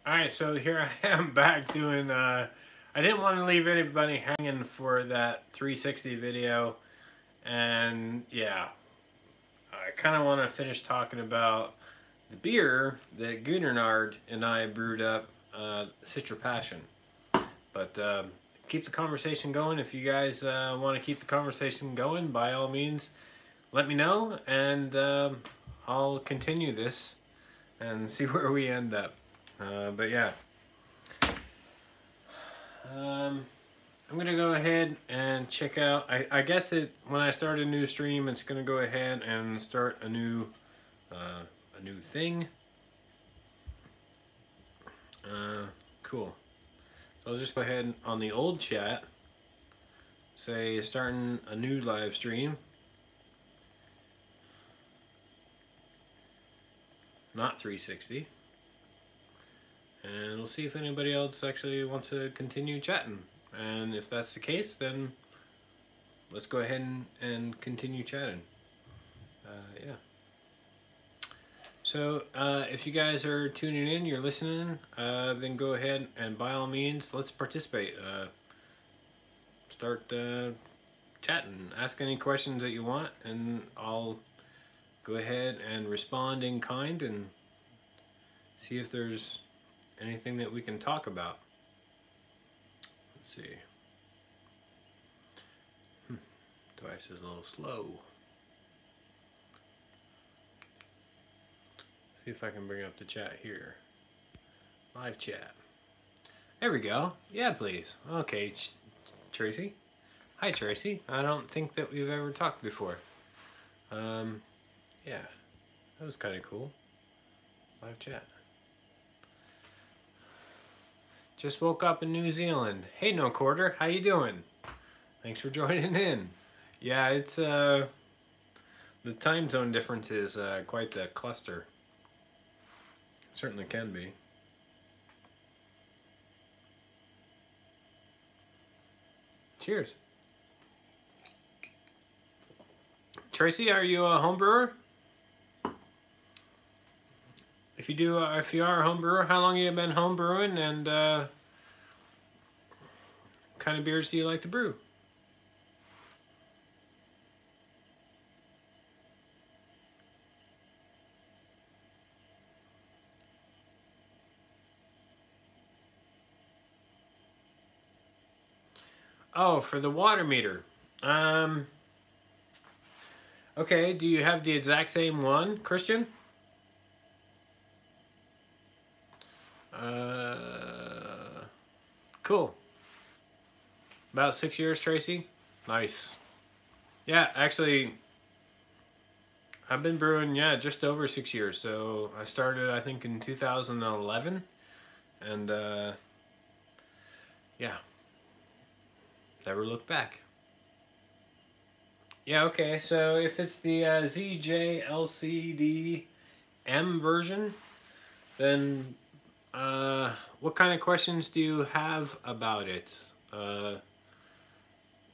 Alright, so here I am back doing, I didn't want to leave anybody hanging for that 360 video, and yeah, I kind of want to finish talking about the beer that Gunnar and I brewed up, Citra Passion. But keep the conversation going. If you guys want to keep the conversation going, by all means, let me know, and I'll continue this and see where we end up. But yeah. I'm gonna go ahead and check out. I guess when I start a new stream, it's gonna go ahead and start a new thing. Cool. So I'll just go ahead on the old chat, say starting a new live stream. Not 360. And we'll see if anybody else actually wants to continue chatting. And if that's the case, then let's go ahead and continue chatting. Yeah. So if you guys are tuning in, you're listening, then go ahead and by all means, let's participate. Start chatting. Ask any questions that you want, and I'll go ahead and respond in kind and see if there's anything that we can talk about. Let's see. Device is a little slow. See if I can bring up the chat here. Live chat. There we go. Yeah, please. Okay, Tracy. Hi, Tracy. I don't think that we've ever talked before. Yeah, that was kind of cool. Live chat. Just woke up in New Zealand. Hey, No Quarter, how you doing? Thanks for joining in. Yeah, it's the time zone difference is quite the cluster. Certainly can be. Cheers. Tracy, are you a home brewer? If you are a home brewer, how long have you been home brewing, and what kind of beers do you like to brew? Oh, for the water meter. Okay, do you have the exact same one, Christian? Cool. About 6 years, Tracy? Nice. Yeah, actually, I've been brewing, yeah, just over 6 years. So I started, I think, in 2011. And, yeah. Never looked back. Yeah, okay, so if it's the ZJLCD-M version, then what kind of questions do you have about it?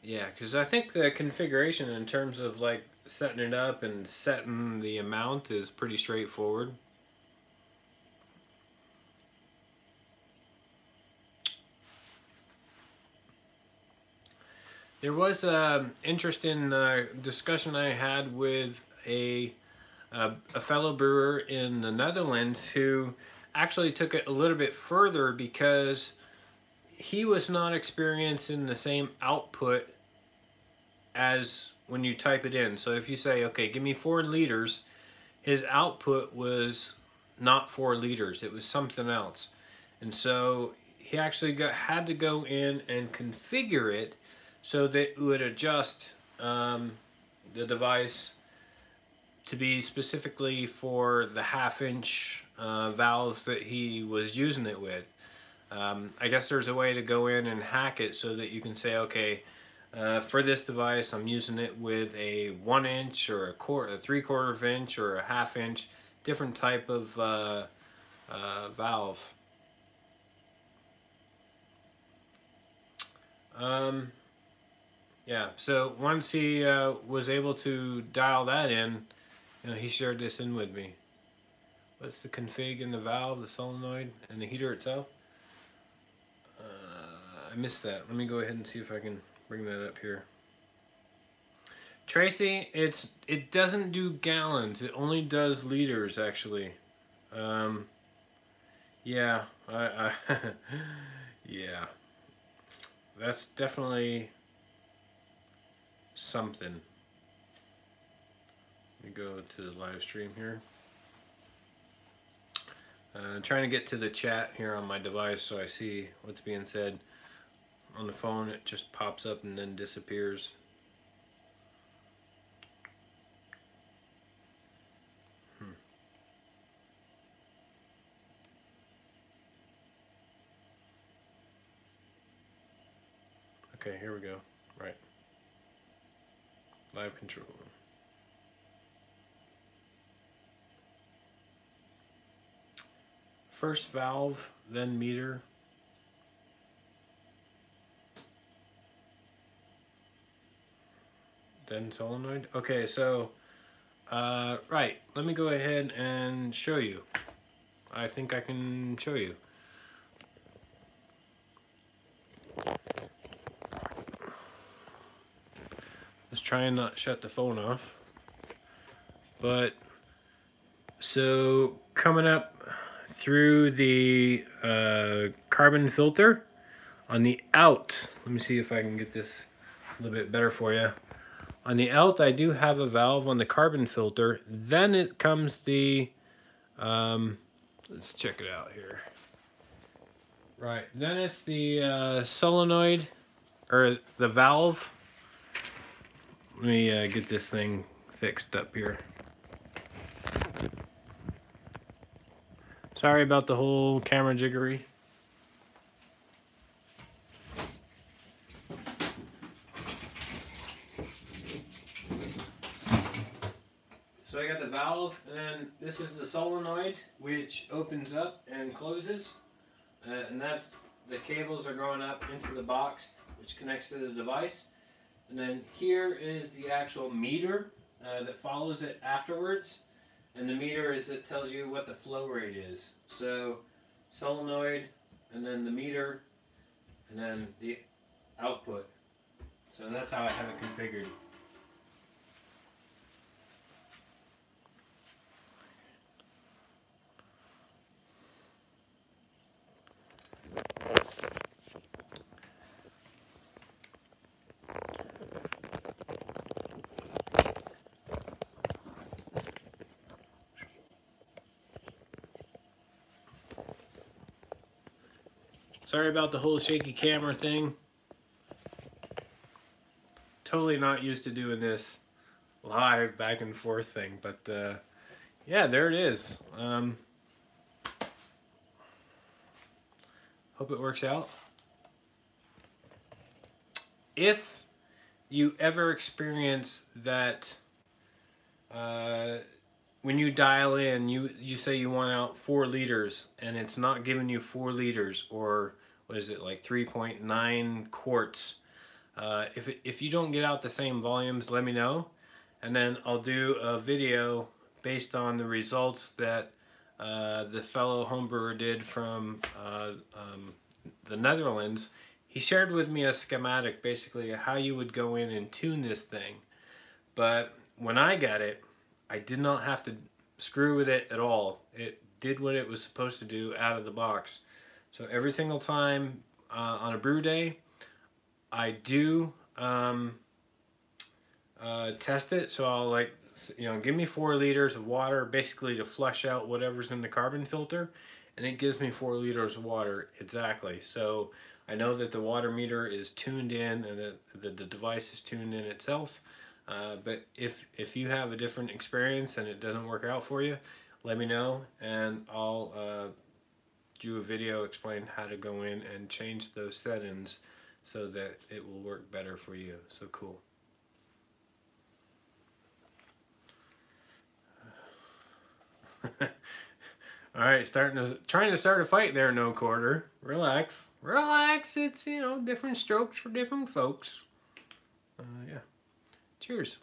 Yeah, because I think the configuration in terms of like setting it up and setting the amount is pretty straightforward. There was an interesting discussion I had with a fellow brewer in the Netherlands who actually took it a little bit further because he was not experiencing the same output as when you type it in. So if you say, okay, give me 4 liters, his output was not 4 liters, it was something else. And so he actually had to go in and configure it so that it would adjust the device to be specifically for the 1/2 inch valves that he was using it with. I guess there's a way to go in and hack it so that you can say, okay, for this device, I'm using it with a 1 inch or a 3/4 inch or a 1/2 inch, different type of valve. Yeah, so once he was able to dial that in, you know, he shared this in with me. What's the config in the valve, the solenoid, and the heater itself? I missed that. Let me go ahead and see if I can bring that up here. Tracy, it doesn't do gallons. It only does liters, actually. Yeah, yeah. That's definitely something. Let me go to the live stream here. Trying to get to the chat here on my device so I see what's being said. On the phone it just pops up and then disappears. Okay, here we go. Right. Live control. First valve, then meter. Then solenoid. Okay, so right, let me go ahead and show you. I think I can show you. Let's try and not shut the phone off. But so coming up through the carbon filter on the out, let me see if I can get this a little bit better for you. On the out, I do have a valve on the carbon filter. Then it comes the, let's check it out here. Right, then it's the solenoid, or the valve. Let me get this thing fixed up here. Sorry about the whole camera jiggery. So I got the valve, and then this is the solenoid, which opens up and closes. And that's, the cables are going up into the box, which connects to the device. And then here is the actual meter that follows it afterwards. And the meter is that tells you what the flow rate is. So solenoid, and then the meter, and then the output. So that's how I have it configured. Sorry about the whole shaky camera thing. Totally not used to doing this live back and forth thing, but yeah, there it is. Hope it works out. If you ever experience that when you dial in, you say you want out 4 liters and it's not giving you 4 liters, or what is it, like 3.9 quarts. If you don't get out the same volumes, let me know, and then I'll do a video based on the results that the fellow homebrewer did from the Netherlands. He shared with me a schematic, basically how you would go in and tune this thing. But when I got it, I did not have to screw with it at all. It did what it was supposed to do out of the box. So every single time on a brew day, I do test it. So I'll, like, give me 4 liters of water, basically to flush out whatever's in the carbon filter, and it gives me 4 liters of water exactly. So I know that the water meter is tuned in and that the device is tuned in itself. But if you have a different experience and it doesn't work out for you, let me know, and I'll do a video explain how to go in and change those settings so that it will work better for you. So cool. All right, trying to start a fight there, No Quarter. Relax, relax. It's, different strokes for different folks. Yeah. Cheers.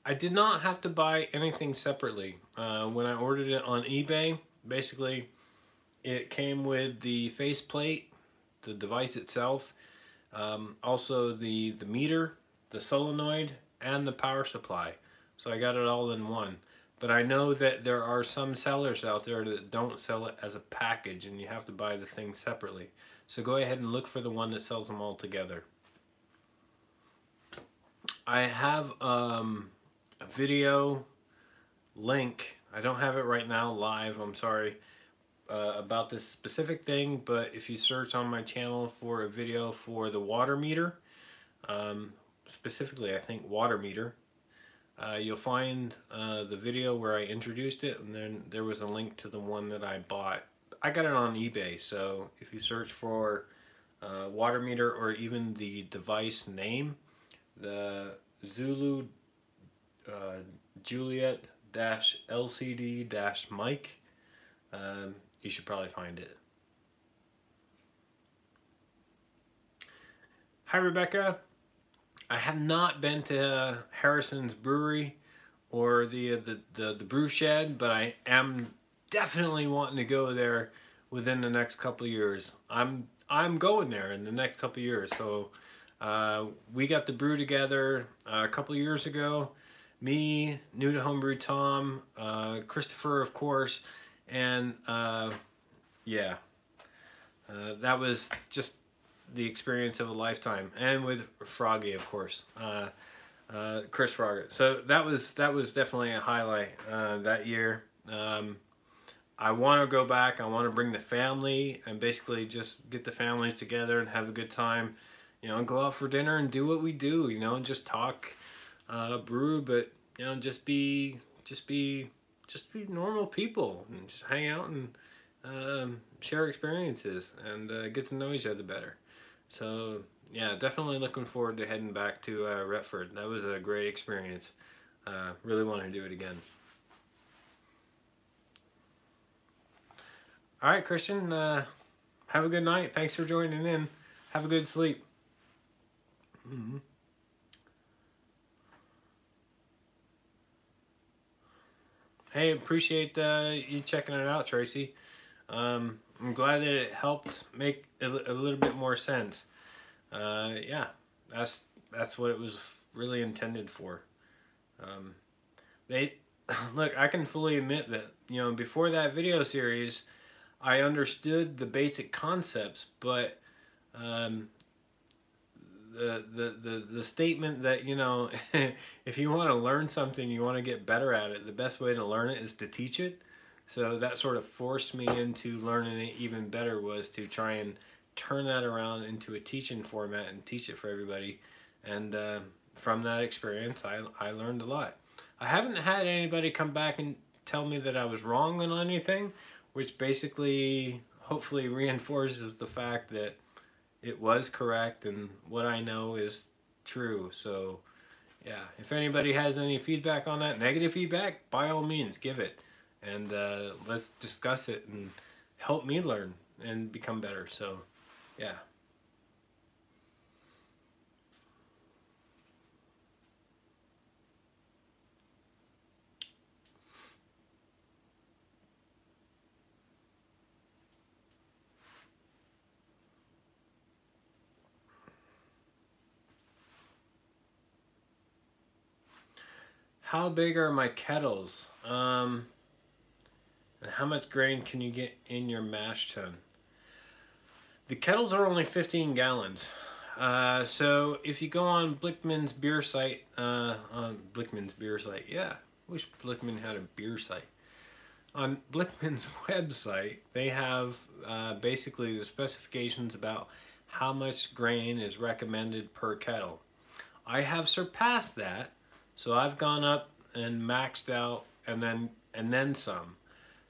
I did not have to buy anything separately. When I ordered it on eBay, basically it came with the faceplate, the device itself, also the meter, the solenoid, and the power supply. So I got it all in one. But I know that there are some sellers out there that don't sell it as a package and you have to buy the thing separately. So go ahead and look for the one that sells them all together. I have a video link. I don't have it right now live, I'm sorry, about this specific thing, but if you search on my channel for a video for the water meter, specifically I think water meter, you'll find the video where I introduced it, and then there was a link to the one that I bought. I got it on eBay, so if you search for water meter or even the device name, the Zulu Juliet LCD mic, you should probably find it. Hi Rebecca. I have not been to Harrison's Brewery or the brew shed, but I am definitely wanting to go there within the next couple of years. I'm going there in the next couple of years. So we got the brew together a couple of years ago. Me, New to Homebrew Tom, Christopher, of course, and yeah, that was just the experience of a lifetime, and with Froggy, of course, Chris Frogger. So that was definitely a highlight that year. I want to go back. I want to bring the family and basically just get the families together and have a good time. You know, go out for dinner and do what we do. You know, and just talk, brew, but you know, just be normal people and just hang out and share experiences and get to know each other better. So yeah, definitely looking forward to heading back to Retford. That was a great experience. Really want to do it again. All right, Christian, have a good night. Thanks for joining in. Have a good sleep. Mm-hmm. Hey, appreciate you checking it out, Tracy. I'm glad that it helped make a little bit more sense. Yeah, that's what it was really intended for. They look, I can fully admit that, you know, before that video series, I understood the basic concepts, but the statement that, you know, if you want to learn something, you want to get better at it, the best way to learn it is to teach it. So that sort of forced me into learning it even better, was to try and turn that around into a teaching format and teach it for everybody. And from that experience, I learned a lot. I haven't had anybody come back and tell me that I was wrong on anything, which basically hopefully reinforces the fact that it was correct and what I know is true. So yeah, if anybody has any feedback on that, negative feedback, by all means give it, and let's discuss it and help me learn and become better. So yeah. How big are my kettles? And how much grain can you get in your mash tun? The kettles are only 15 gallons. So if you go on Blickman's beer site, yeah, wish Blickman had a beer site. On Blickman's website, they have basically the specifications about how much grain is recommended per kettle. I have surpassed that, so I've gone up and maxed out and then some.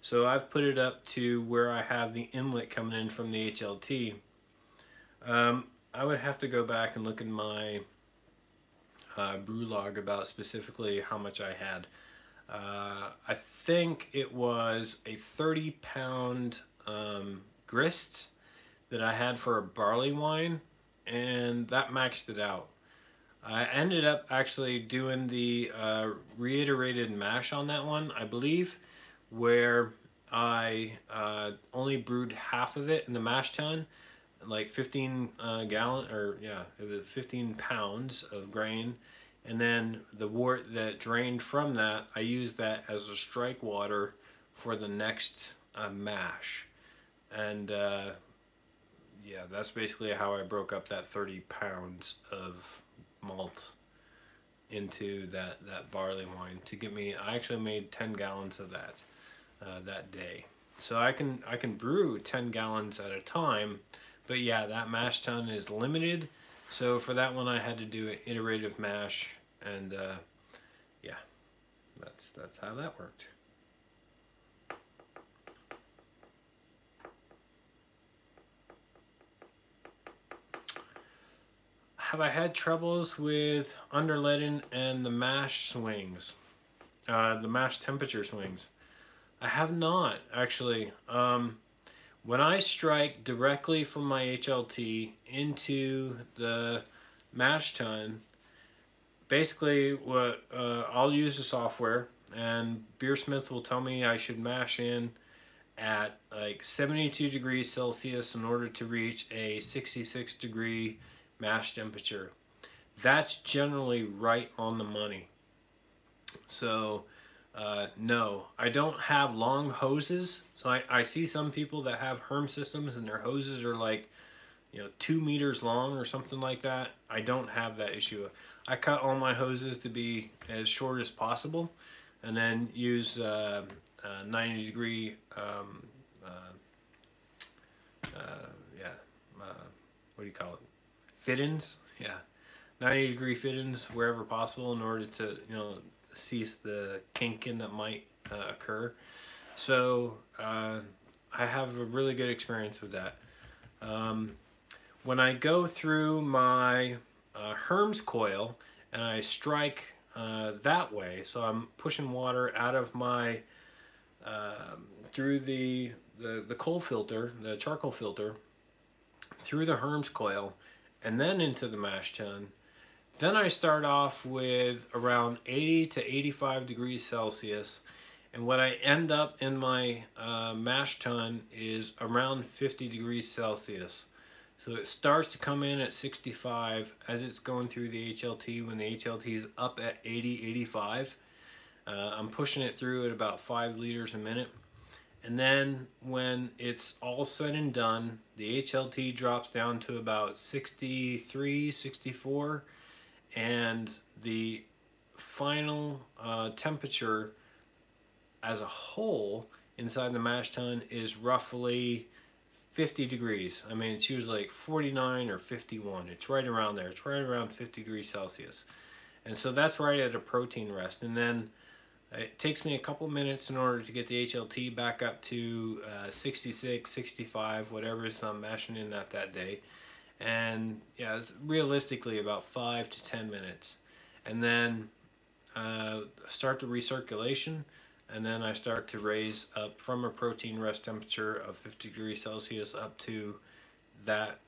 So I've put it up to where I have the inlet coming in from the HLT. I would have to go back and look in my brew log about specifically how much I had. I think it was a 30-pound grist that I had for a barley wine, and that maxed it out. I ended up actually doing the reiterated mash on that one, I believe, where I only brewed half of it in the mash tun, like 15 gallon, or yeah, it was 15 pounds of grain. And then the wort that drained from that, I used that as a strike water for the next mash. And yeah, that's basically how I broke up that 30 pounds of malt into that barley wine to get me. I actually made 10 gallons of that that day. So I can brew 10 gallons at a time, but yeah, that mash tun is limited. So for that one, I had to do an iterative mash, and yeah, that's how that worked. Have I had troubles with underletting and the mash swings, the mash temperature swings? I have not actually. When I strike directly from my HLT into the mash tun, basically what I'll use the software, and Beersmith will tell me I should mash in at like 72 degrees Celsius in order to reach a 66 degree mash temperature. That's generally right on the money. So no, I don't have long hoses. So I see some people that have Herm systems and their hoses are like, 2 meters long or something like that. I don't have that issue. I cut all my hoses to be as short as possible, and then use 90 degree yeah, what do you call it, fittings. Yeah, 90 degree fittings wherever possible in order to cease the kinking that might occur. So I have a really good experience with that. When I go through my Herms coil and I strike that way, so I'm pushing water out of my through the coal filter, the charcoal filter, through the Herms coil, and then into the mash tun. Then I start off with around 80 to 85 degrees Celsius, and what I end up in my mash tun is around 50 degrees Celsius. So it starts to come in at 65 as it's going through the HLT. When the HLT is up at 80, 85, I'm pushing it through at about 5 liters a minute. And then when it's all said and done, the HLT drops down to about 63, 64, and the final temperature as a whole inside the mash tun is roughly 50 degrees. I mean, it's usually like 49 or 51. It's right around there. It's right around 50 degrees Celsius. And so that's right at a protein rest. And then it takes me a couple minutes in order to get the HLT back up to 66, 65, whatever it's I'm mashing in that day. And yeah, it's realistically about 5 to 10 minutes. And then start the recirculation, and then I start to raise up from a protein rest temperature of 50 degrees Celsius up to that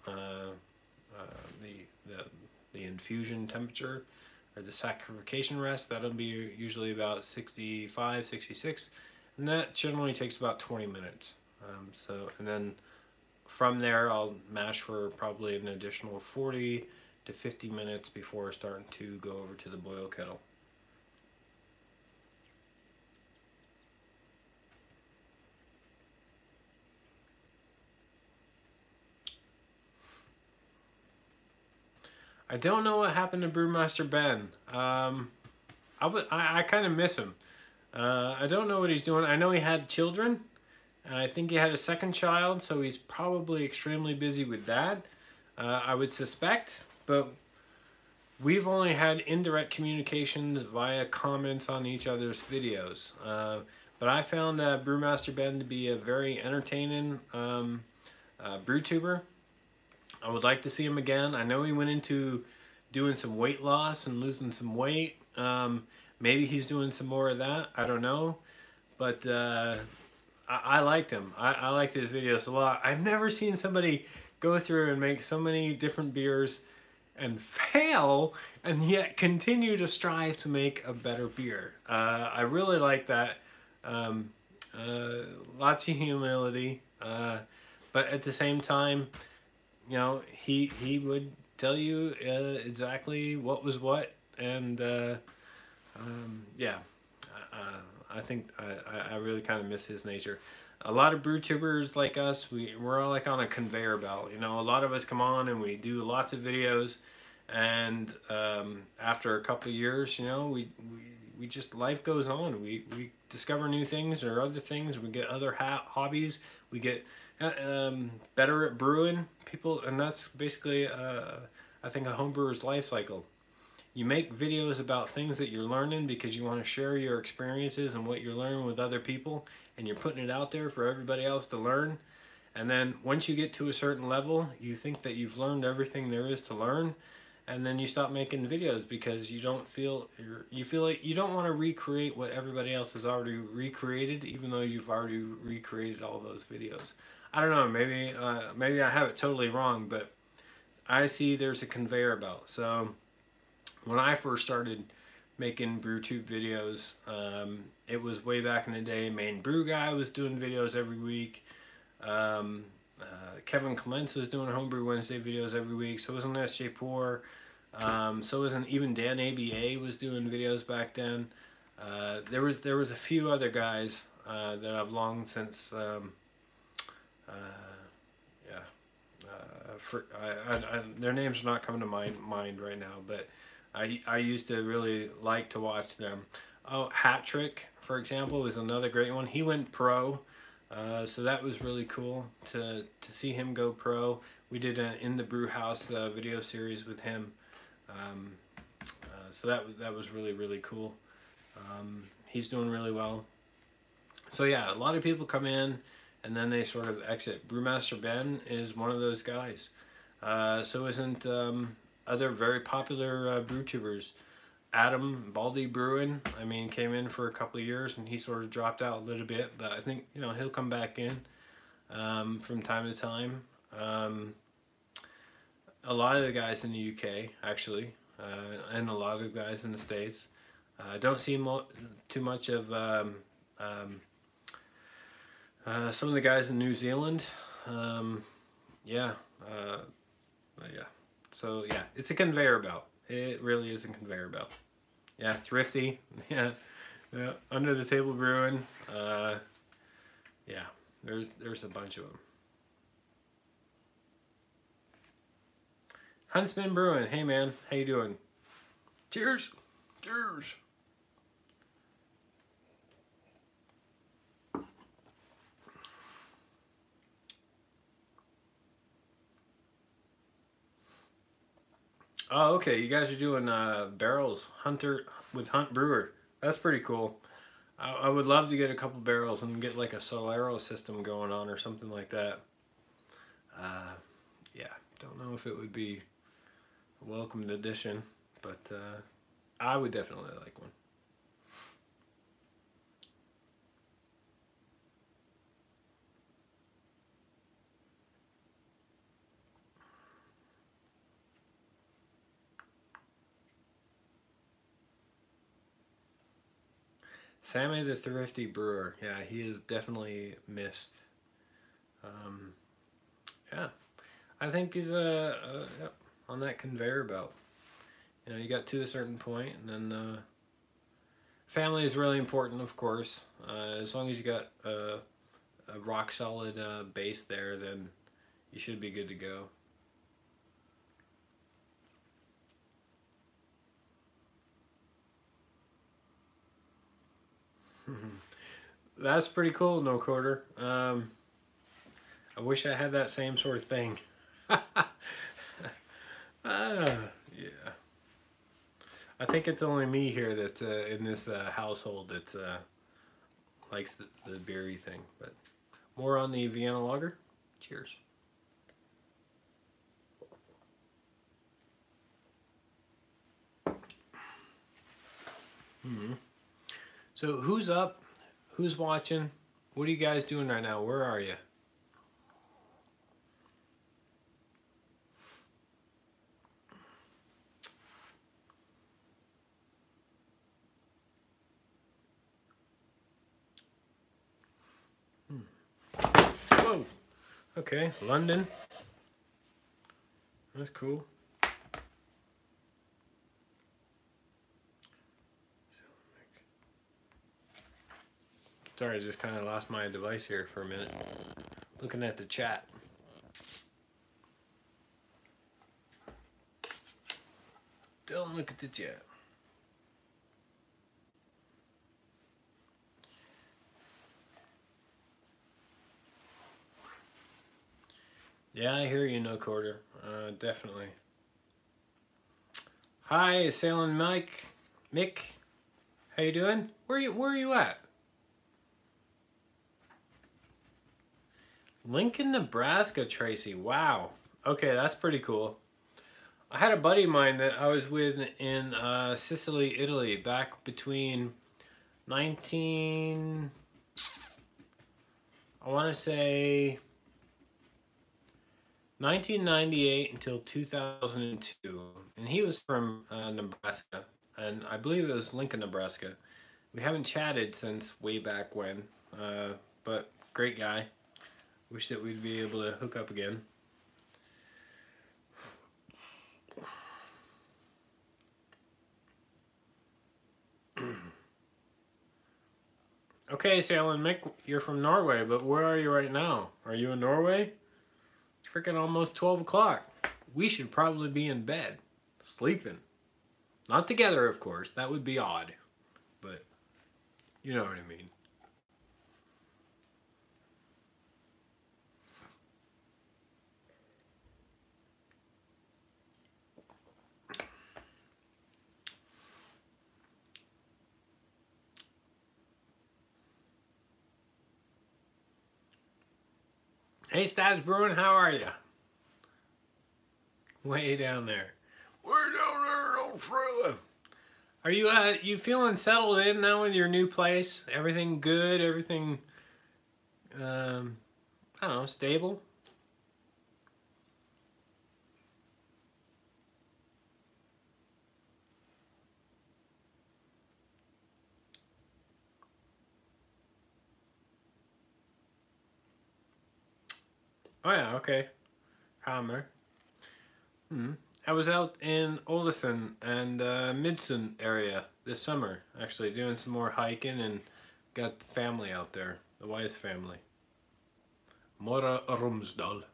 the infusion temperature, or the saccharification rest. That'll be usually about 65, 66, and that generally takes about 20 minutes. And then from there I'll mash for probably an additional 40 to 50 minutes before starting to go over to the boil kettle. I don't know what happened to Brewmaster Ben. I kind of miss him. I don't know what he's doing. I know he had children. I think he had a second child, so he's probably extremely busy with that. I would suspect, but we've only had indirect communications via comments on each other's videos. But I found Brewmaster Ben to be a very entertaining brew tuber. I would like to see him again. I know he went into doing some weight loss and losing some weight. Maybe he's doing some more of that. I don't know. But I liked him. I liked his videos a lot. I've never seen somebody go through and make so many different beers and fail and yet continue to strive to make a better beer. I really like that. Um, Lots of humility, but at the same time, you know, he would tell you exactly what was what, and yeah, I think I really kind of miss his nature. A lot of brew tubers like us, we're all like on a conveyor belt. You know, a lot of us come on and we do lots of videos, and after a couple of years, you know, we just, life goes on. We discover new things or other things. We get other hobbies. We get better at brewing. People, and that's basically I think a home brewer's life cycle. You make videos about things that you're learning because you want to share your experiences and what you're learning with other people, and you're putting it out there for everybody else to learn. And then once you get to a certain level, you think that you've learned everything there is to learn, and then you stop making videos because you don't feel you feel like you don't want to recreate what everybody else has already recreated, even though you've already recreated all those videos. I don't know, maybe I have it totally wrong, but I see there's a conveyor belt. So when I first started making BrewTube videos, it was way back in the day. Main Brew Guy was doing videos every week. Kevin Clements was doing Homebrew Wednesday videos every week. So wasn't S.J. Poor. So wasn't even Dan ABA was doing videos back then. There was a few other guys that I've long since yeah. Their names are not coming to my mind right now, but I used to really like to watch them. Oh, Hat Trick, for example, was another great one. He went pro, so that was really cool to see him go pro. We did an In the Brew House video series with him, so that was really cool. He's doing really well. So yeah, a lot of people come in and then they sort of exit. Brewmaster Ben is one of those guys. So isn't other very popular brew tubers. Adam Baldy Bruin, I mean, came in for a couple of years and he sort of dropped out a little bit, but I think, you know, he'll come back in from time to time. A lot of the guys in the UK, actually, and a lot of the guys in the States. Don't see too much of some of the guys in New Zealand. Yeah, yeah. So yeah, it's a conveyor belt. It really is a conveyor belt. Yeah, Thrifty. Yeah, yeah. Under the Table Brewing. Yeah, there's a bunch of them. Huntsman Brewing. Hey man, how you doing? Cheers. Cheers. Oh, okay. You guys are doing barrels, with Hunt Brewer. That's pretty cool. I would love to get a couple barrels and get like a Solero system going on or something like that. Yeah, don't know if it would be a welcomed addition, but I would definitely like one. Sammy the Thrifty Brewer. Yeah, he is definitely missed. Yeah, I think he's yeah, on that conveyor belt. You know, you got to a certain point, and then family is really important, of course. As long as you got a rock solid base there, then you should be good to go. That's pretty cool, No Quarter. I wish I had that same sort of thing. Yeah. I think it's only me here that in this household that likes the beery thing. But more on the Vienna Lager. Cheers. So who's up? Who's watching? What are you guys doing right now? Where are you? Whoa. Okay, London. That's cool. Sorry, I just kind of lost my device here for a minute. Looking at the chat. Don't look at the chat. Yeah, I hear you, no quarter. Definitely. Hi, Sailing Mike, Mick. How you doing? Where are you at? Lincoln, Nebraska, Tracy. Wow. Okay, that's pretty cool. I had a buddy of mine that I was with in Sicily, Italy, back between 19. I want to say 1998 until 2002, and he was from Nebraska, and I believe it was Lincoln, Nebraska. We haven't chatted since way back when, but great guy. Wish that we'd be able to hook up again. Okay, Salen Mick, you're from Norway, but where are you right now? Are you in Norway? It's freaking almost 12 o'clock. We should probably be in bed, sleeping. Not together, of course. That would be odd, but you know what I mean. Hey, Stabs Bruin, how are you? Way down there. We're down there in Australia. Are you feeling settled in now in your new place? Everything good? Everything, I don't know, stable? Oh yeah, okay. Hammer. I was out in Olesen and Midson area this summer, actually doing some more hiking and got the family out there, the Wise family. Mora Romsdal.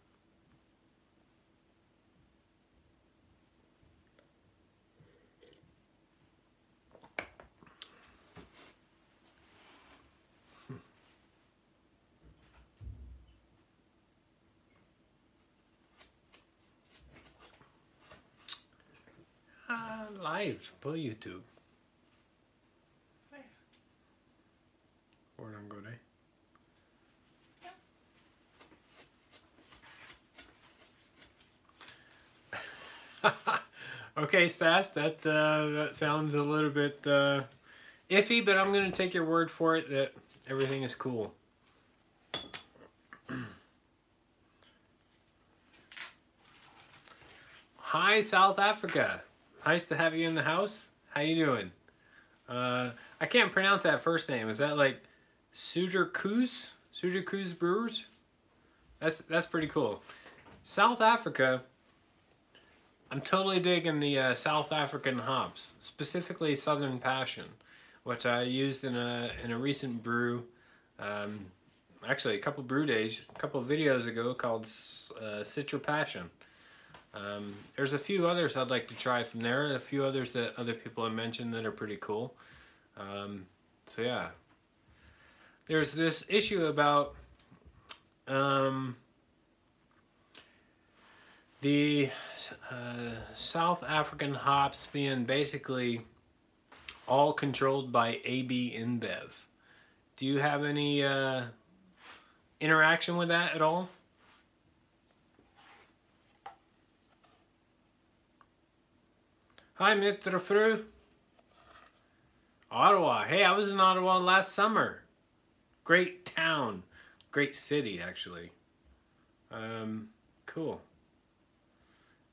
Live på YouTube. Hvordan går det? Okay, Stas, that sounds a little bit iffy, but I'm going to take your word for it that everything is cool. Hi, South Africa. Nice to have you in the house. How you doing? I can't pronounce that first name. Is that like Suderkoes? Suderkoes Brewers? That's pretty cool. South Africa. I'm totally digging the South African hops, specifically Southern Passion, which I used in a recent brew. Actually, a couple brew days, a couple of videos ago called Citra Passion. There's a few others I'd like to try from there, a few others that other people have mentioned that are pretty cool. So yeah, there's this issue about the South African hops being basically all controlled by AB InBev. Do you have any interaction with that at all? Hi, Mr. Fru. Ottawa. Hey, I was in Ottawa last summer. Great town. Great city, actually. Cool.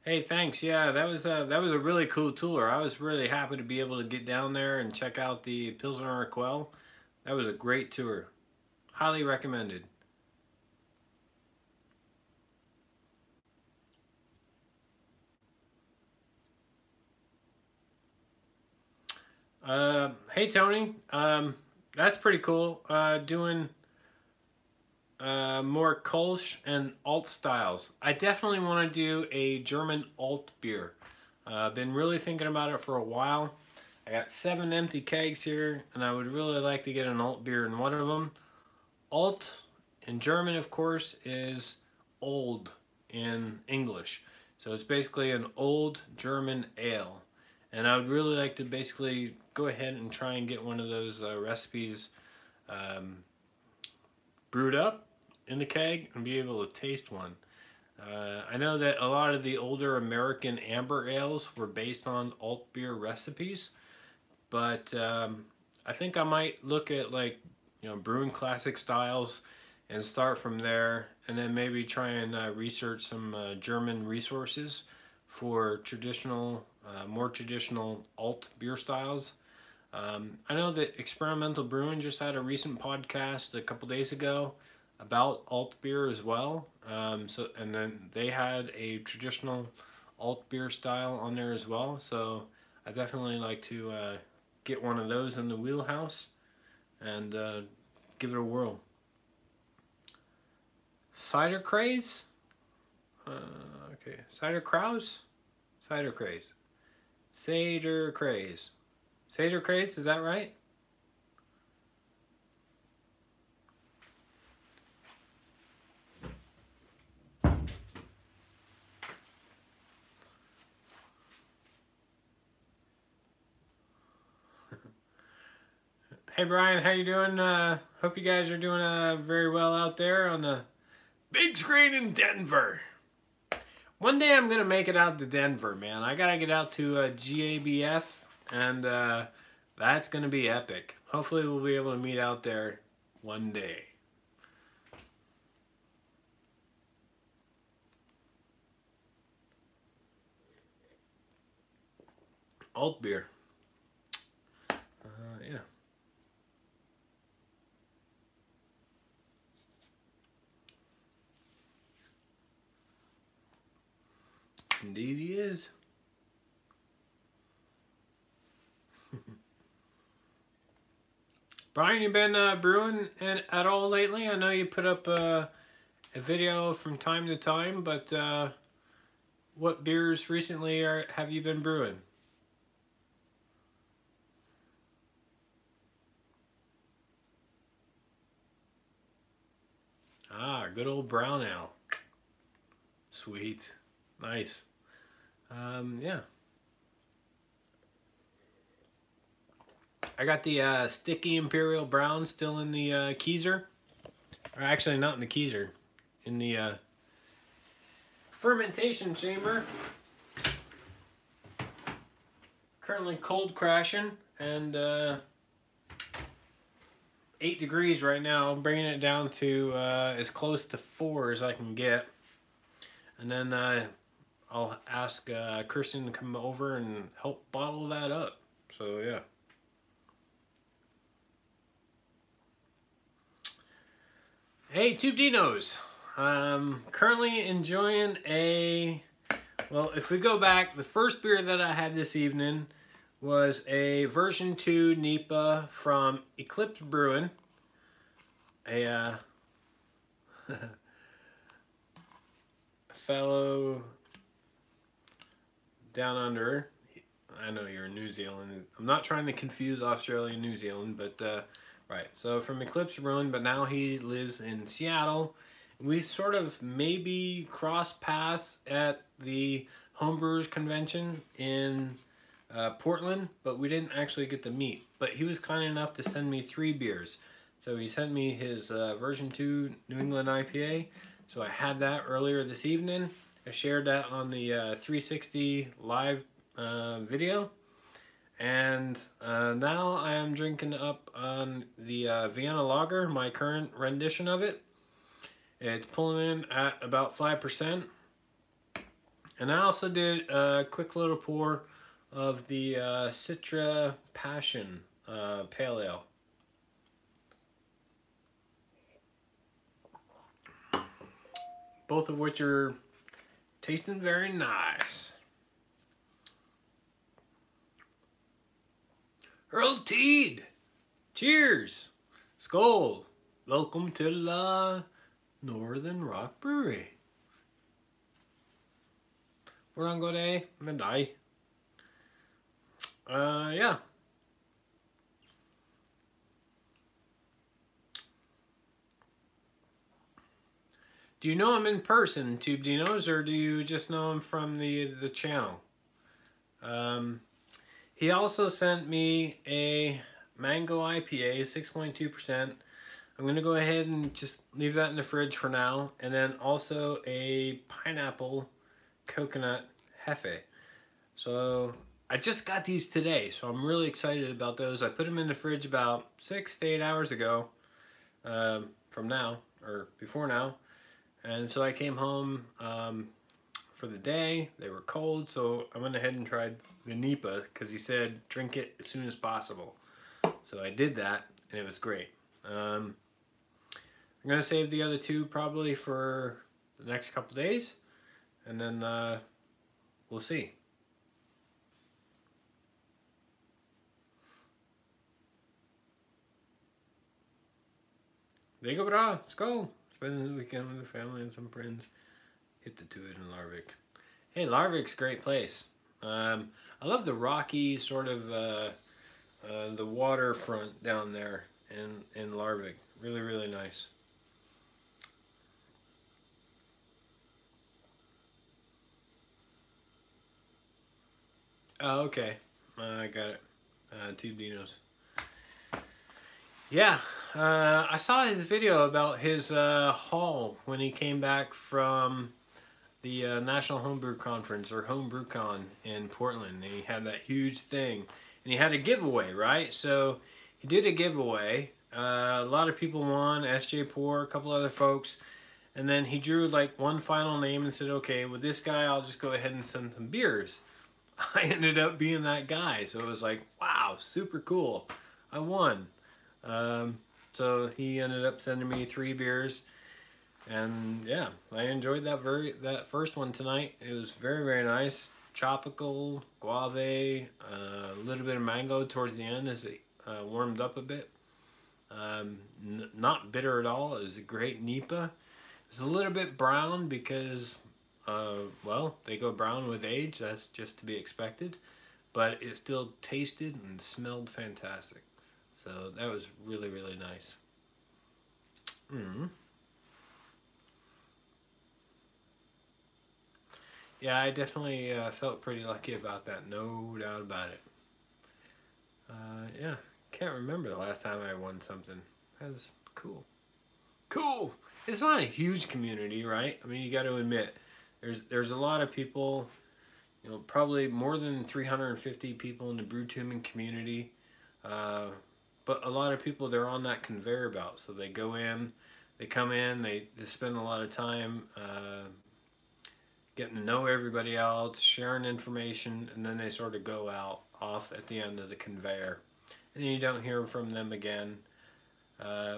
Hey, thanks. Yeah, that was a really cool tour. I was really happy to be able to get down there and check out the Pilsner Urquell. That was a great tour. Highly recommended. Hey Tony, that's pretty cool. Doing more Kolsch and alt styles. I definitely want to do a German alt beer. I've been really thinking about it for a while. I got 7 empty kegs here, and I would really like to get an alt beer in one of them. Alt in German, of course, is old in English. So it's basically an old German ale. And I would really like to basically go ahead and try and get one of those recipes um, brewed up in the keg and be able to taste one. I know that a lot of the older American amber ales were based on alt beer recipes, but I think I might look at, like, brewing classic styles and start from there, and then maybe try and research some German resources for traditional, more traditional alt beer styles. I know that Experimental Brewing just had a recent podcast a couple days ago about alt beer as well. And then they had a traditional alt beer style on there as well. So I definitely like to get one of those in the wheelhouse and give it a whirl. Cider Craze? Okay, Cider Kraus? Cider Craze. Cider Craze. Cider Craze, is that right? Hey Brian, how you doing? Hope you guys are doing very well out there on the big screen in Denver. One day I'm gonna make it out to Denver, man. I gotta get out to GABF, and that's gonna be epic. Hopefully we'll be able to meet out there one day. Alt beer. Yeah. Indeed he is. Brian, you been brewing at all lately? I know you put up a video from time to time, but what beers recently have you been brewing? Ah, good old brown ale. Sweet. Nice. Yeah. I got the Sticky Imperial Brown still in the Keezer. Or actually, not in the Keezer. In the fermentation chamber. Currently cold crashing. And 8 degrees right now. I'm bringing it down to as close to 4 as I can get. And then I'll ask Kirsten to come over and help bottle that up. So, yeah. Hey, Tube Dinos. Currently enjoying well, if we go back, the first beer that I had this evening was a version 2 NEPA from Eclipse Brewing. A fellow down under. I know you're in New Zealand. I'm not trying to confuse Australia and New Zealand, but right. So from Eclipse Brewing, but now he lives in Seattle. We sort of maybe crossed paths at the Homebrewers Convention in Portland, but we didn't actually get to meet. But he was kind enough to send me 3 beers. So he sent me his version 2 New England IPA. So I had that earlier this evening. I shared that on the 360 live video. And now I am drinking up on the Vienna Lager, my current rendition of it. It's pulling in at about 5%. And I also did a quick little pour of the Citra Passion Pale Ale. Both of which are tasting very nice. Earl Teed. Cheers. Skål. Welcome to Northern Rock Brewery. Hvordan går det med deg? Yeah. Do you know him in person, Tube Dinos, or do you just know him from the channel? He also sent me a mango IPA, 6.2%. I'm going to go ahead and just leave that in the fridge for now. And then also a pineapple coconut hefe. So I just got these today, so I'm really excited about those. I put them in the fridge about 6 to 8 hours ago from now, or before now. And so I came home for the day. They were cold, so I went ahead and tried the Nipa because he said drink it as soon as possible. So I did that, and it was great. I'm going to save the other two probably for the next couple days, and then we'll see. Det går bra. Skål! Spending the weekend with the family and some friends. Hit the Tuid in Larvik. Hey, Larvik's a great place. I love the rocky sort of the waterfront down there in Larvik. Really, really nice. Oh, okay. I got it. Tube Dinos. Yeah, I saw his video about his haul when he came back from the National Homebrew Conference, or HomebrewCon in Portland. And he had that huge thing. And he had a giveaway, right? So he did a giveaway. A lot of people won, SJ Poor, a couple other folks. And then he drew like one final name and said, okay, with this guy, I'll just go ahead and send some beers. I ended up being that guy. So it was like, wow, super cool. I won. So he ended up sending me 3 beers. And yeah, I enjoyed that first one tonight. It was very, very nice. Tropical, guave, a little bit of mango towards the end as it warmed up a bit. Not bitter at all. It was a great Nipa. It's a little bit brown because, well, they go brown with age. That's just to be expected. But it still tasted and smelled fantastic. So that was really, really nice. Yeah, I definitely felt pretty lucky about that, no doubt about it. Yeah, can't remember the last time I won something. That was cool. Cool! It's not a huge community, right? I mean, you got to admit, there's a lot of people, you know, probably more than 350 people in the Brewtubing community. But a lot of people, they're on that conveyor belt. So they go in, they come in, they spend a lot of time getting to know everybody else, sharing information, and then they sort of go out off at the end of the conveyor. And you don't hear from them again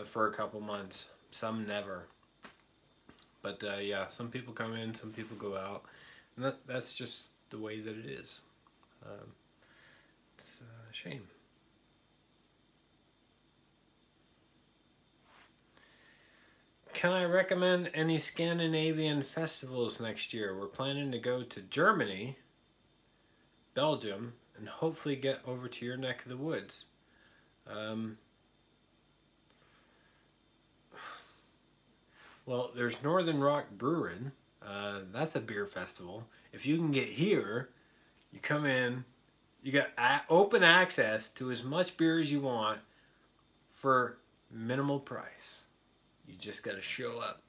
for a couple months. Some never. But yeah, some people come in, some people go out. And that's just the way that it is. It's a shame. Can I recommend any Scandinavian festivals next year? We're planning to go to Germany, Belgium, and hopefully get over to your neck of the woods. Well, there's Northern Rock Brewing. That's a beer festival. If you can get here, you come in, you got open access to as much beer as you want for minimal price. You just got to show up,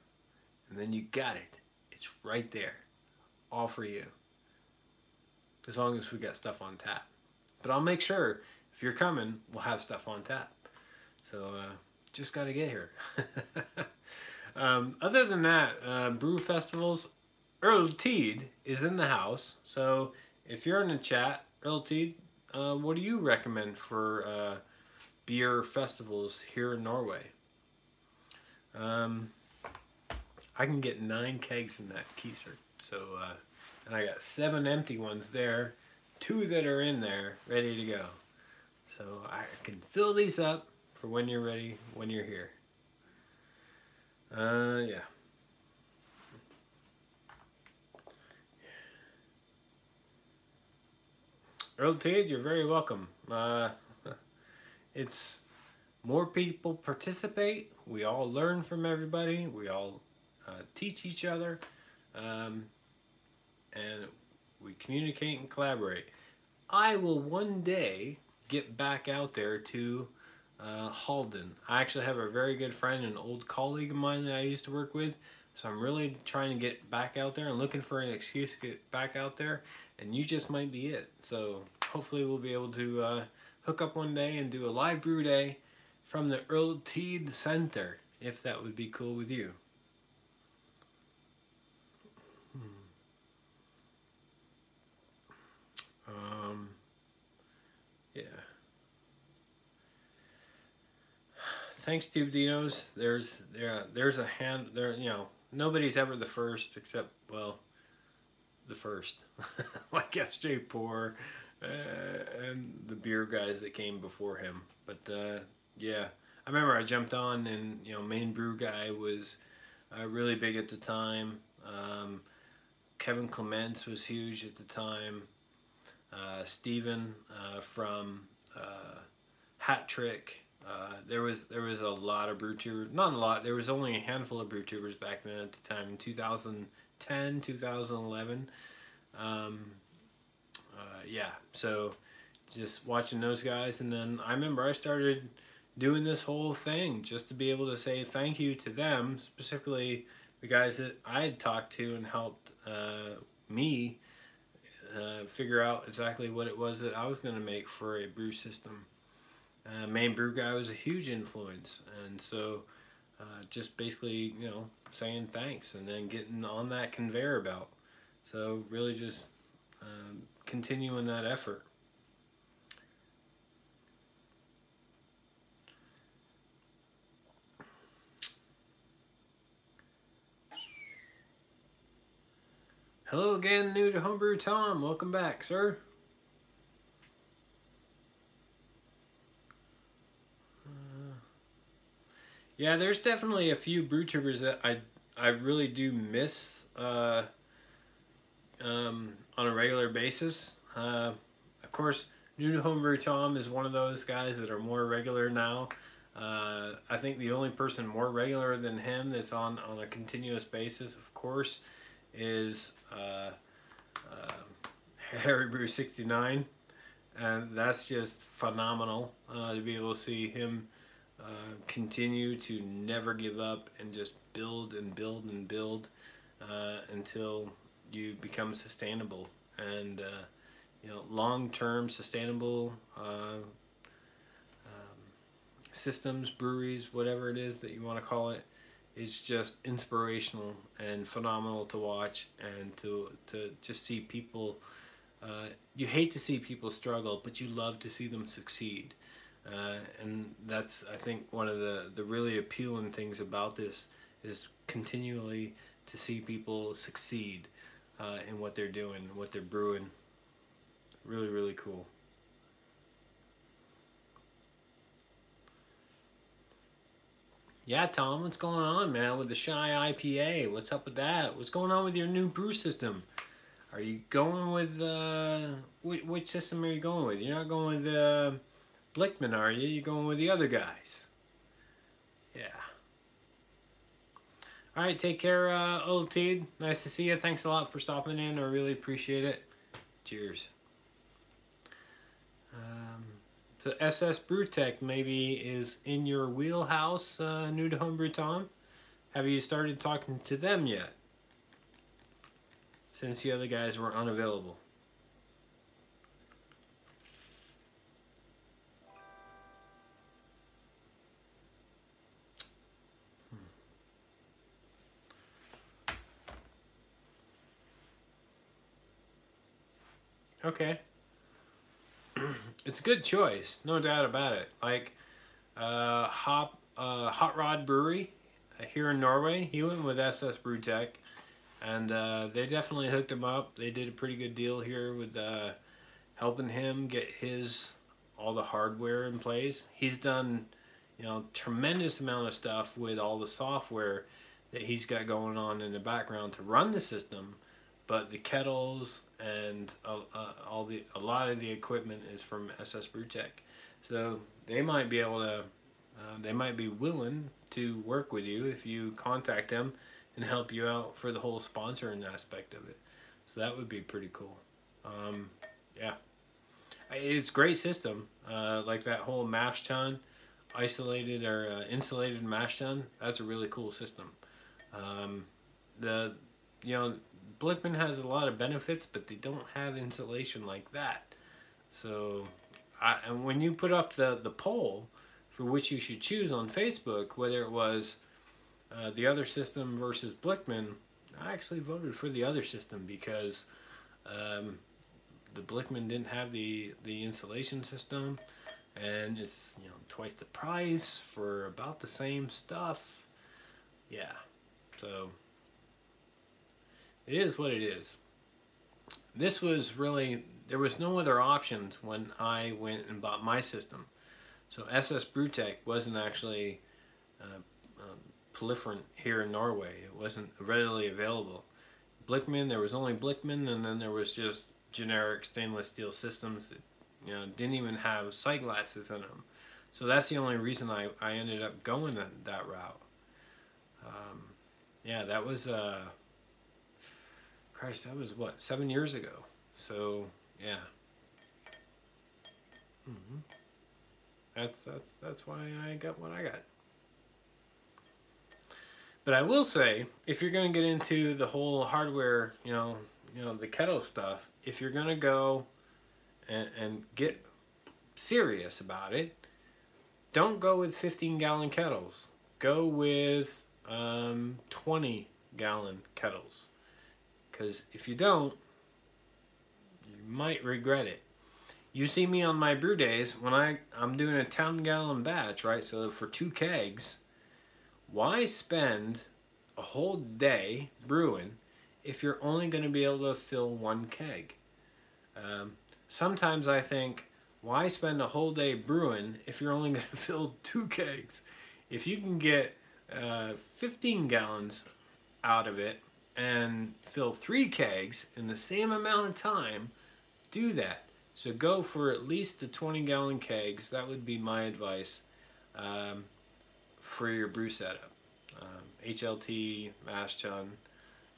and then you got it. It's right there, all for you. As long as we got stuff on tap. But I'll make sure if you're coming, we'll have stuff on tap. So just got to get here. Other than that, brew festivals, Earl Teed is in the house. So if you're in the chat, Earl Teed, what do you recommend for beer festivals here in Norway? I can get 9 kegs in that keiser. So, and I got 7 empty ones there, 2 that are in there, ready to go. So I can fill these up for when you're ready, when you're here. Yeah. Earl Teed, you're very welcome. It's more people participate. We all learn from everybody. We all teach each other, um, and we communicate and collaborate. I will one day get back out there to Halden. I actually have a very good friend, an old colleague of mine that I used to work with. So I'm really trying to get back out there and looking for an excuse to get back out there. And you just might be it. So hopefully we'll be able to hook up one day and do a live brew day from the Earl Teed Center, if that would be cool with you. Yeah. Thanks, Tube Dinos. There's a hand there. You know, nobody's ever the first except, well, the first, like S.J. Poor and the beer guys that came before him. But yeah, I remember I jumped on, and you know, Main Brew Guy was really big at the time. Kevin Clements was huge at the time. Steven from Hat Trick. There was a lot of brew tubers. Not a lot. There was only a handful of brew tubers back then at the time in 2010, 2011. Yeah, so just watching those guys, and then I remember I started doing this whole thing just to be able to say thank you to them, specifically the guys that I had talked to and helped me figure out exactly what it was that I was going to make for a brew system. Main Brew Guy was a huge influence, and so just basically, you know, saying thanks and then getting on that conveyor belt. So really just continuing that effort. Hello again, new to Homebrew Tom. Welcome back, sir. Yeah, there's definitely a few brew tubers that I really do miss on a regular basis. Of course, new to Homebrew Tom is one of those guys that are more regular now. I think the only person more regular than him that's on a continuous basis, of course, is Harry Brew 69, and that's just phenomenal to be able to see him continue to never give up and just build and build and build until you become sustainable and you know, long-term sustainable systems, breweries, whatever it is that you want to call it. It's just inspirational and phenomenal to watch, and to just see people. You hate to see people struggle, but you love to see them succeed. And that's, I think, one of the really appealing things about this is continually to see people succeed in what they're doing, what they're brewing. Really, really cool. Yeah, Tom, what's going on, man, with the Shy IPA? What's up with that? What's going on with your new brew system? Are you going with, which system are you going with? You're not going with Blickman, are you? You're going with the other guys. Yeah. All right, take care, old Teed. Nice to see you. Thanks a lot for stopping in. I really appreciate it. Cheers. So SS Brewtech maybe is in your wheelhouse, new to Homebrew Tom. Have you started talking to them yet? Since the other guys were unavailable. Okay. It's a good choice, no doubt about it. Like Hot Rod Brewery here in Norway, he went with SS Brewtech, and they definitely hooked him up. They did a pretty good deal here with helping him get his all the hardware in place. He's done, you know, tremendous amount of stuff with all the software that he's got going on in the background to run the system. But the kettles and a lot of the equipment is from SS Brewtech, so they might be able to, they might be willing to work with you if you contact them and help you out for the whole sponsoring aspect of it. So that would be pretty cool. Yeah, it's a great system. Like that whole mash tun, isolated or insulated mash tun. That's a really cool system. The you know, Blickman has a lot of benefits, but they don't have insulation like that. So, and when you put up the poll for which you should choose on Facebook, whether it was the other system versus Blickman, I actually voted for the other system because the Blickman didn't have the insulation system, and it's, you know, twice the price for about the same stuff. Yeah, so it is what it is. This was really, there was no other options when I went and bought my system. So SS Brewtech wasn't actually proliferant here in Norway. It wasn't readily available. Blickman, there was only Blickman, and then there was just generic stainless steel systems that, you know, didn't even have sight glasses in them. So that's the only reason I ended up going that route. Yeah, that was Christ, that was what, 7 years ago. So yeah. That's why I got what I got. But I will say, if you're going to get into the whole hardware, you know, the kettle stuff, if you're going to go and get serious about it, don't go with 15-gallon kettles. Go with 20-gallon kettles. Because if you don't, you might regret it. You see me on my brew days when I'm doing a 10-gallon batch, right? So for 2 kegs, why spend a whole day brewing if you're only going to be able to fill 1 keg? Sometimes I think, why spend a whole day brewing if you're only going to fill 2 kegs? If you can get 15 gallons out of it and fill 3 kegs in the same amount of time, do that. So go for at least the 20-gallon kegs. That would be my advice for your brew setup. HLT, mash tun,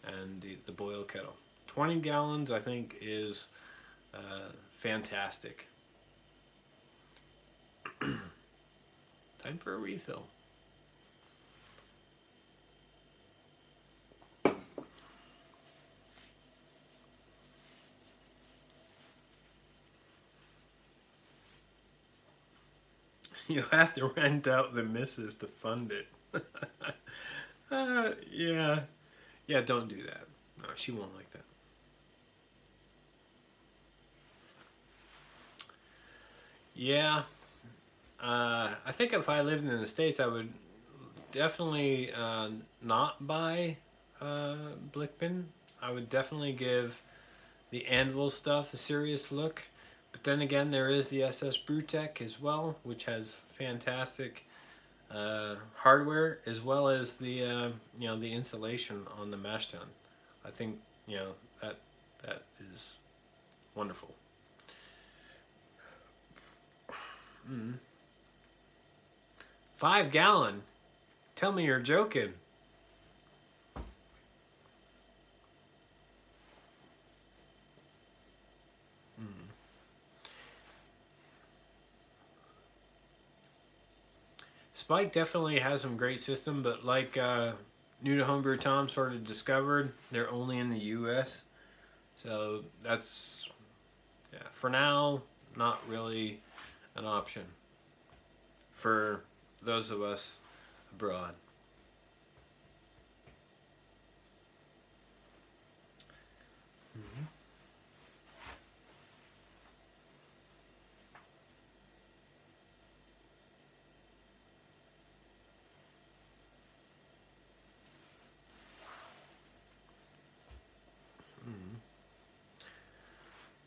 and the boil kettle. 20 gallons, I think, is fantastic. Time for a refill. You'll have to rent out the missus to fund it. Yeah. Yeah, don't do that. No, she won't like that. Yeah. I think if I lived in the States, I would definitely not buy Blickman. I would definitely give the Anvil stuff a serious look. But then again, there is the SS Brewtech as well, which has fantastic hardware, as well as the you know, the insulation on the mash tun. I think, you know, that is wonderful. 5 gallon? Tell me you're joking. Spike definitely has some great system, but like New to Homebrew Tom sort of discovered, they're only in the US. So that's, yeah, for now, not really an option for those of us abroad.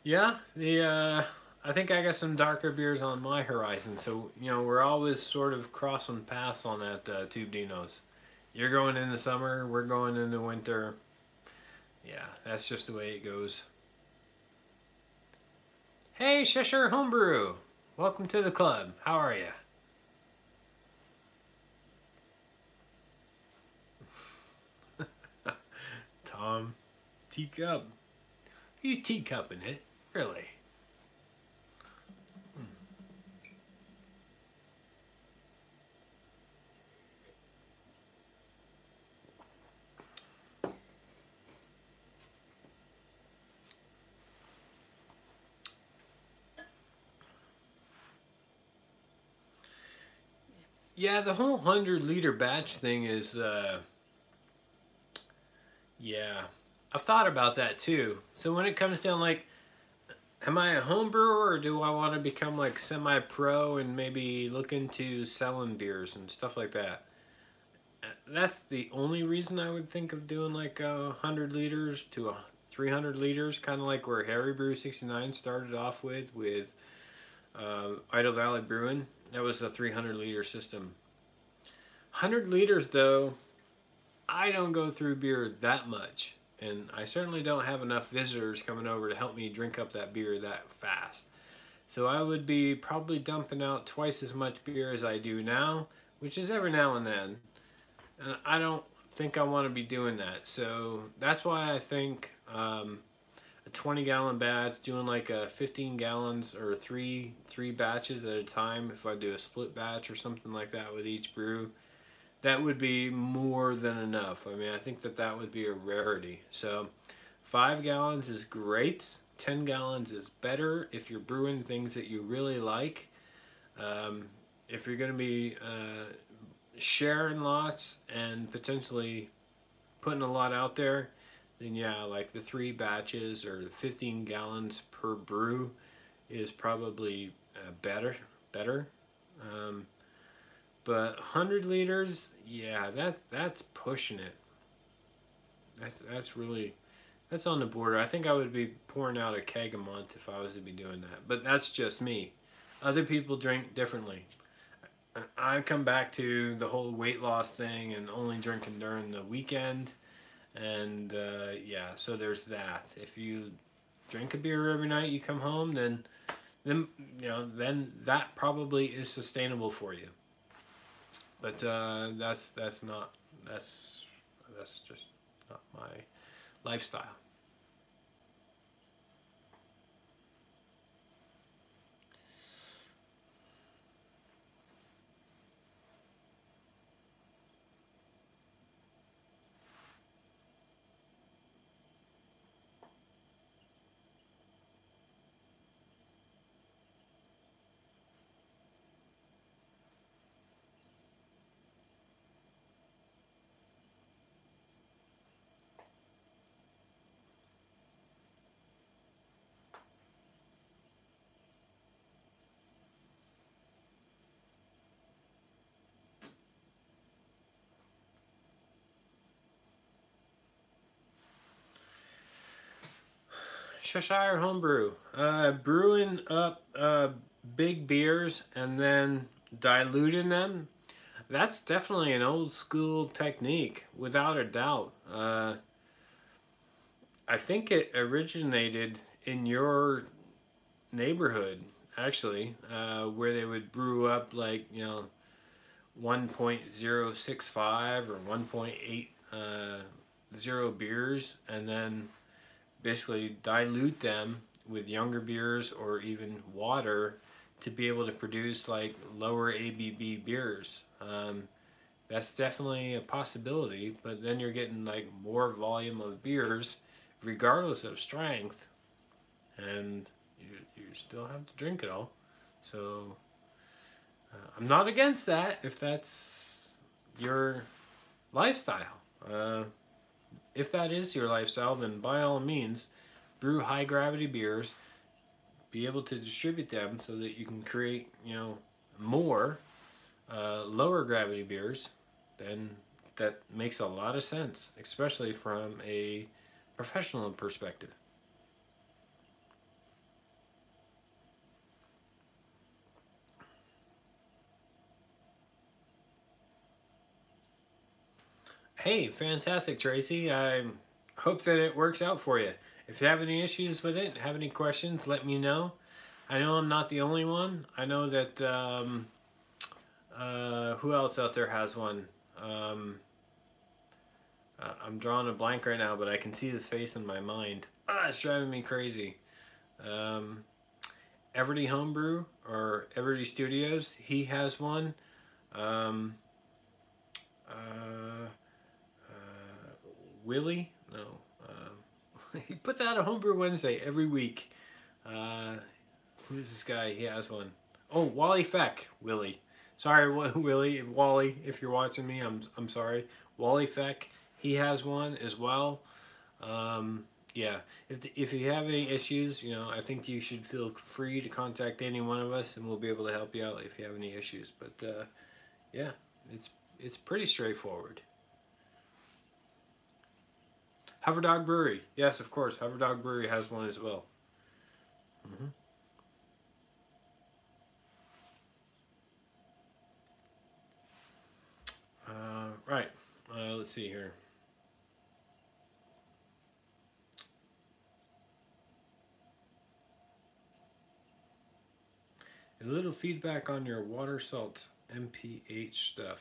Yeah, the I think I got some darker beers on my horizon. So, you know, we're always sort of crossing paths on that Tube Dinos. You're going in the summer, we're going in the winter. Yeah, that's just the way it goes. Hey, Cheshire Homebrew! Welcome to the club. How are you? Tom, teacup. You teacupping it? Really? Yeah, the whole 100 liter batch thing is, yeah. I've thought about that too. So when it comes down, like, am I a home brewer or do I want to become like semi-pro and maybe look into selling beers and stuff like that? That's the only reason I would think of doing like 100 liters to 300 liters, kind of like where Harry Brew 69 started off with Idle Valley Brewing. That was a 300 liter system. 100 liters though, I don't go through beer that much. And I certainly don't have enough visitors coming over to help me drink up that beer that fast. So I would be probably dumping out twice as much beer as I do now, which is every now and then. And I don't think I want to be doing that. So that's why I think a 20-gallon batch, doing like a 15 gallons or three batches at a time. If I do a split batch or something like that with each brew, that would be more than enough. I mean, I think that that would be a rarity. So 5 gallons is great. 10 gallons is better if you're brewing things that you really like. Um, if you're going to be sharing lots and potentially putting a lot out there, then yeah, like the 3 batches or the 15 gallons per brew is probably better. Um, but 100 liters, yeah, that's pushing it. That's really that's on the border. I think I would be pouring out a keg a month if I was to be doing that. But that's just me. Other people drink differently. I come back to the whole weight loss thing and only drinking during the weekend. And yeah, so there's that. If you drink a beer every night you come home, then then that probably is sustainable for you. But that's not that's that's just not my lifestyle. Cheshire Homebrew. Brewing up big beers and then diluting them. That's definitely an old school technique, without a doubt. I think it originated in your neighborhood, actually, where they would brew up like, 1.065 or 1.80 beers and then basically dilute them with younger beers or even water to be able to produce like lower ABV beers. That's definitely a possibility, but then you're getting like more volume of beers regardless of strength, and you still have to drink it all. So I'm not against that if that's your lifestyle. If that is your lifestyle, then by all means, brew high gravity beers, be able to distribute them so that you can create, more lower gravity beers. Then that makes a lot of sense, especially from a professional perspective. Hey, fantastic, Tracy. I hope that it works out for you. If you have any issues with it, have any questions, let me know. I know I'm not the only one. I know that who else out there has one? Um, I'm drawing a blank right now, but I can see his face in my mind. It's driving me crazy. Um, Everty Homebrew or Everty Studios, he has one. Um, uh, Willie? No. He puts out a Homebrew Wednesday every week. Uh, who's this guy? He has one. Oh, Wally Feck. Willie. Sorry, Willie. Wally, if you're watching me, I'm sorry. Wally Feck. He has one as well. Yeah, if you have any issues, you know, I think you should feel free to contact any one of us, and we'll be able to help you out if you have any issues. But yeah, it's pretty straightforward. Hoverdog Brewery, yes, of course, Hoverdog Brewery has one as well. Mm-hmm. Right. Let's see here. A little feedback on your water salt MPH stuff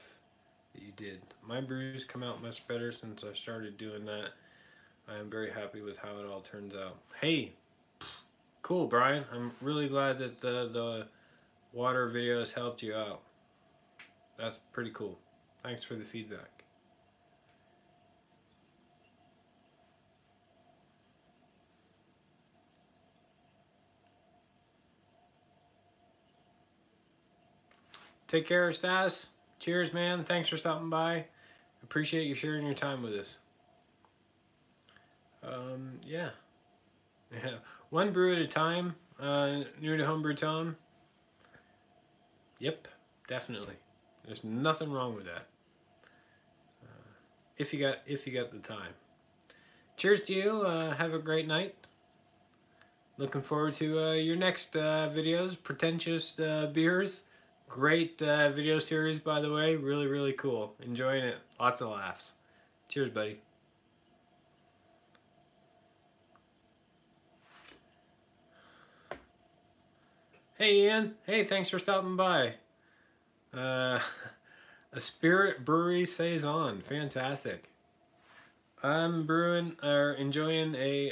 that you did. My brews come out much better since I started doing that. I am very happy with how it all turns out. Hey, cool, Brian. I'm really glad that the water video has helped you out. That's pretty cool. Thanks for the feedback. Take care, Stas. Cheers, man. Thanks for stopping by. Appreciate you sharing your time with us. Yeah. Yeah. One brew at a time. New to homebrew Tom. Yep, definitely. There's nothing wrong with that. If you got the time. Cheers to you. Have a great night. Looking forward to your next videos. Pretentious beers. Great video series, by the way. Really, really cool. Enjoying it. Lots of laughs. Cheers, buddy. Hey, Ian. Hey, thanks for stopping by. Uh, a Spirit Brewery Saison. Fantastic. I'm brewing or enjoying a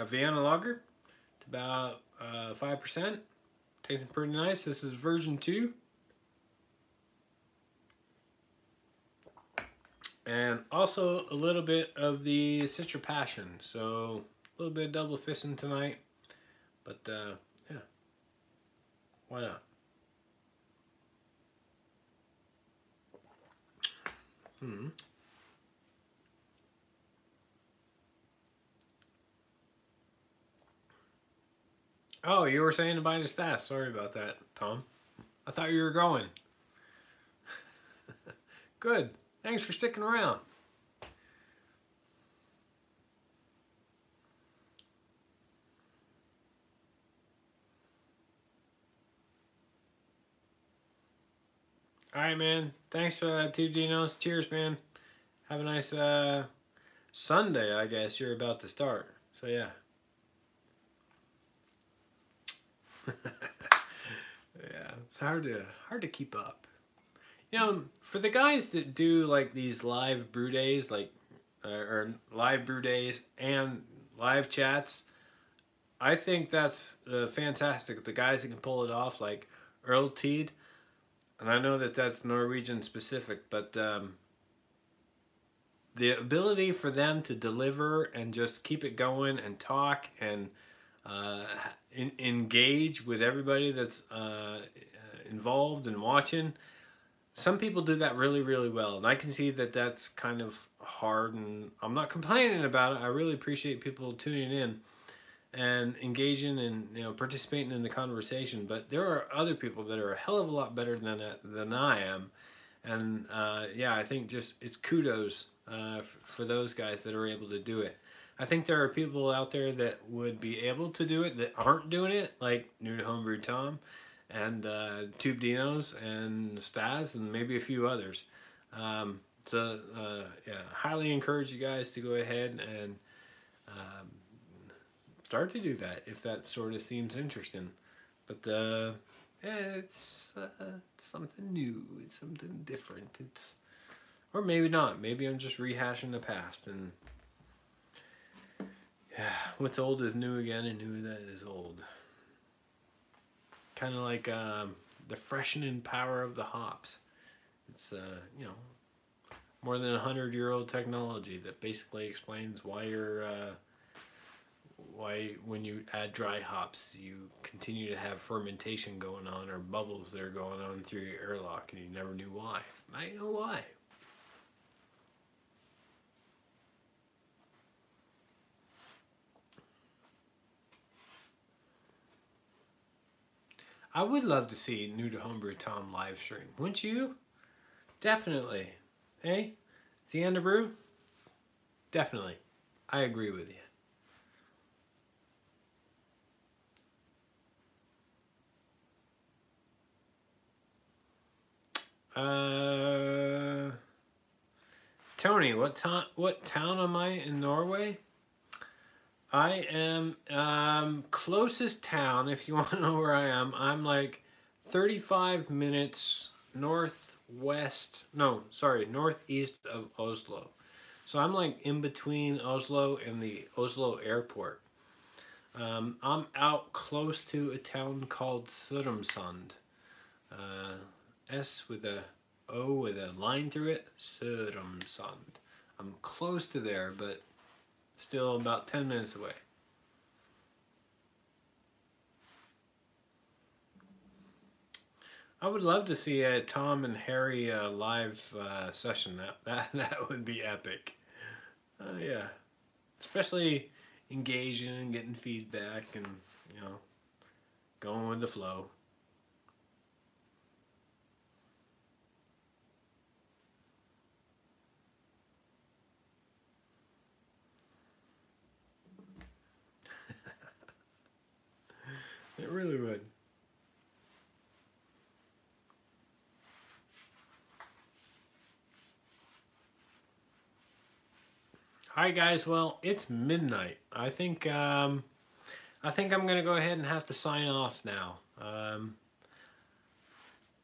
Vienna lager. It's about 5%. Tasting pretty nice. This is version 2. And also a little bit of the Citra Passion. So a little bit of double fisting tonight. But yeah, why not? Hmm. Oh, you were saying to buy the stats. Sorry about that, Tom. I thought you were going. Good. Thanks for sticking around. All right, man. Thanks, Tube Dinos. Cheers, man. Have a nice Sunday, I guess you're about to start. So yeah. Yeah, it's hard to keep up. You know, for the guys that do like these live brew days, like or live brew days and live chats, I think that's fantastic. The guys that can pull it off, like Earl Teed, and I know that that's Norwegian specific, but the ability for them to deliver and just keep it going and talk and uh, engage with everybody that's involved and watching. Some people do that really, really well, and I can see that that's kind of hard. And I'm not complaining about it. I really appreciate people tuning in and engaging and participating in the conversation. But there are other people that are a hell of a lot better than I am, and yeah, I think just it's kudos for those guys that are able to do it. I think there are people out there that would be able to do it that aren't doing it, like New to Homebrew Tom and Tube Dinos and Stas and maybe a few others. So yeah, highly encourage you guys to go ahead and um, start to do that if that sort of seems interesting. But yeah, it's something new. It's something different. It's or maybe not. Maybe I'm just rehashing the past and yeah, what's old is new again, and new that is old. Kind of like the freshening power of the hops. It's you know, more than 100-year-old technology that basically explains why you're why when you add dry hops you continue to have fermentation going on or bubbles that are going on through your airlock and you never knew why. I know why. I would love to see New to Homebrew Tom live stream. Wouldn't you? Definitely. Hey, is he on the brew? Definitely. I agree with you. Tony, what town am I in Norway? I am closest town, if you want to know where I am. I'm like 35 minutes northwest, no, sorry, northeast of Oslo. So I'm like in between Oslo and the Oslo airport. I'm out close to a town called Sørumsand. Uh, S with a O with a line through it. Sørumsand. I'm close to there, but still about 10 minutes away. I would love to see a Tom and Harry live session. That would be epic. Yeah, especially engaging and getting feedback and you know going with the flow. It really would. Hi guys, well it's midnight. I think I'm gonna go ahead and have to sign off now.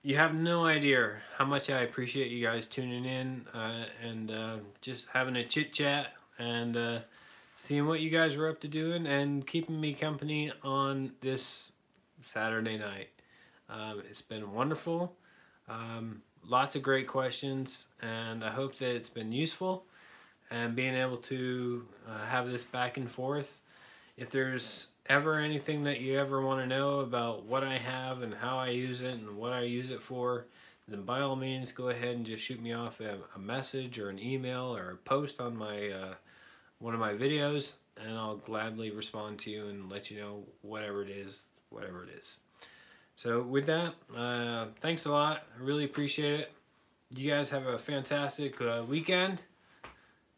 You have no idea how much I appreciate you guys tuning in and just having a chit chat and seeing what you guys were up to doing and keeping me company on this Saturday night. It's been wonderful. Lots of great questions, and I hope that it's been useful and being able to have this back and forth. If there's ever anything that you ever want to know about what I have and how I use it and what I use it for, then by all means go ahead and just shoot me off a message or an email or a post on my one of my videos, and I'll gladly respond to you and let you know whatever it is, whatever it is. So with that, thanks a lot. I really appreciate it. You guys have a fantastic weekend.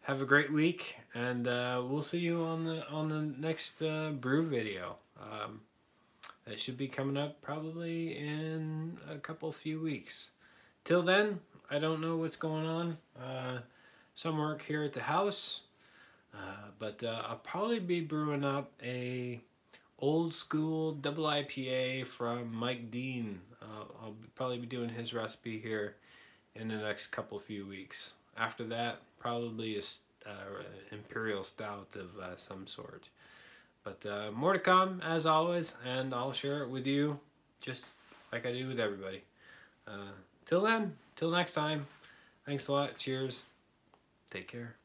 Have a great week, and we'll see you on the next brew video. That should be coming up probably in a few weeks. Till then, I don't know what's going on. Some work here at the house, but I'll probably be brewing up a old school double IPA from Mike Dean. I'll probably be doing his recipe here in the next few weeks. After that, probably a imperial stout of some sort. But more to come, as always, and I'll share it with you just like I do with everybody. Till then, till next time, thanks a lot. Cheers. Take care.